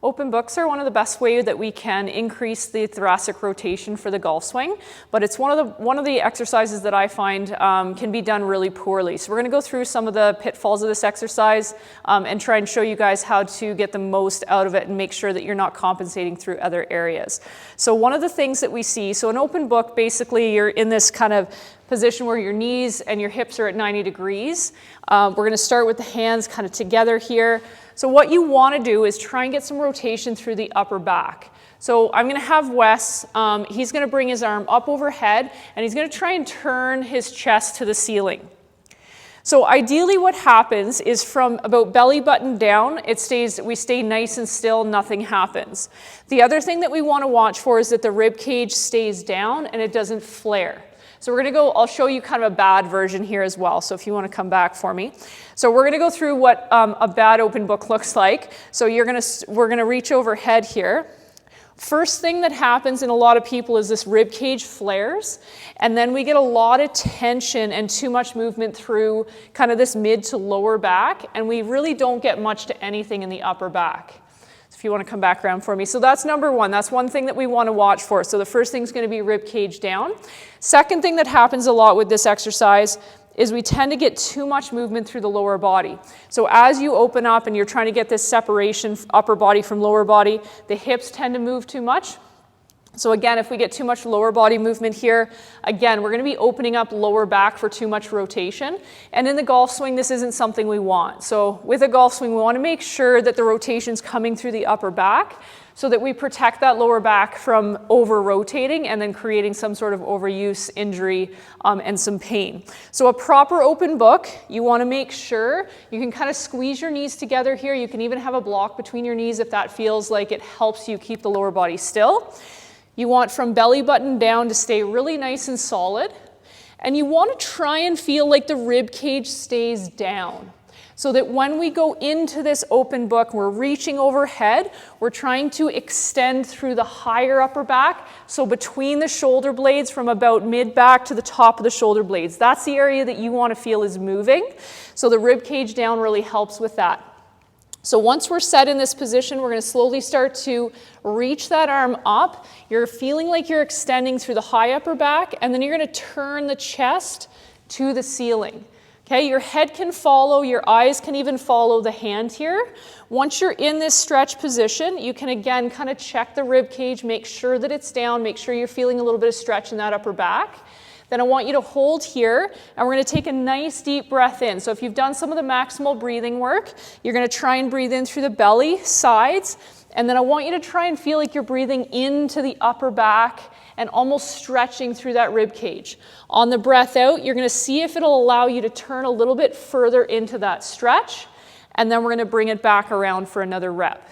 Open books are one of the best ways that we can increase the thoracic rotation for the golf swing, but it's one of the exercises that I find can be done really poorly. So we're going to go through some of the pitfalls of this exercise and try and show you guys how to get the most out of it and make sure that you're not compensating through other areas. So one of the things that we see, so an open book, basically you're in this kind of position where your knees and your hips are at 90 degrees. We're going to start with the hands kind of together here. So what you want to do is try and get some rotation through the upper back. So I'm going to have Wes, he's going to bring his arm up overhead and he's going to try and turn his chest to the ceiling. So ideally what happens is from about belly button down, we stay nice and still, nothing happens. The other thing that we want to watch for is that the rib cage stays down and it doesn't flare. So we're going to go, I'll show you kind of a bad version here as well, so if you want to come back for me. So we're going to go through what a bad open book looks like. So we're going to reach overhead here. First thing that happens in a lot of people is this rib cage flares, and then we get a lot of tension and too much movement through kind of this mid to lower back, and we really don't get much to anything in the upper back. If you want to come back around for me. So that's number one. That's one thing that we want to watch for. So the first thing is going to be rib cage down. Second thing that happens a lot with this exercise is we tend to get too much movement through the lower body. So as you open up and you're trying to get this separation, upper body from lower body, the hips tend to move too much. So again, if we get too much lower body movement here, again, we're going to be opening up lower back for too much rotation. And in the golf swing, this isn't something we want. So with a golf swing, we want to make sure that the rotation's coming through the upper back so that we protect that lower back from over-rotating and then creating some sort of overuse, injury, and some pain. So a proper open book, you want to make sure you can kind of squeeze your knees together here. You can even have a block between your knees if that feels like it helps you keep the lower body still. You want from belly button down to stay really nice and solid. And you want to try and feel like the rib cage stays down. So that when we go into this open book, we're reaching overhead, we're trying to extend through the higher upper back. So between the shoulder blades from about mid back to the top of the shoulder blades. That's the area that you want to feel is moving. So the rib cage down really helps with that. So once we're set in this position, we're going to slowly start to reach that arm up. You're feeling like you're extending through the high upper back, and then you're going to turn the chest to the ceiling. Okay, your head can follow, your eyes can even follow the hand here. Once you're in this stretch position, you can again kind of check the rib cage, make sure that it's down, make sure you're feeling a little bit of stretch in that upper back. Then I want you to hold here, and we're going to take a nice deep breath in. So if you've done some of the maximal breathing work, you're going to try and breathe in through the belly, sides, and then I want you to try and feel like you're breathing into the upper back and almost stretching through that rib cage. On the breath out, you're going to see if it'll allow you to turn a little bit further into that stretch, and then we're going to bring it back around for another rep.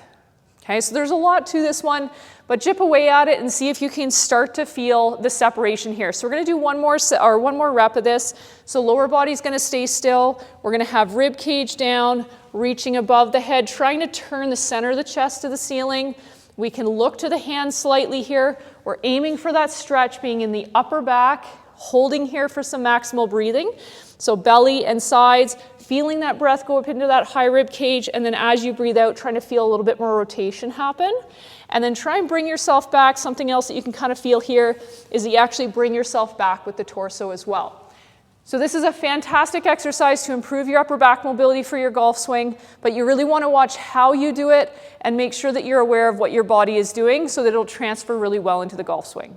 Okay, so there's a lot to this one, but chip away at it and see if you can start to feel the separation here. So we're going to do one more rep of this. So lower body's going to stay still. We're going to have rib cage down, reaching above the head, trying to turn the center of the chest to the ceiling. We can look to the hands slightly here. We're aiming for that stretch being in the upper back, holding here for some maximal breathing. So belly and sides, feeling that breath go up into that high rib cage, and then as you breathe out, trying to feel a little bit more rotation happen. And then try and bring yourself back. Something else that you can kind of feel here is that you actually bring yourself back with the torso as well. So this is a fantastic exercise to improve your upper back mobility for your golf swing, but you really want to watch how you do it and make sure that you're aware of what your body is doing so that it'll transfer really well into the golf swing.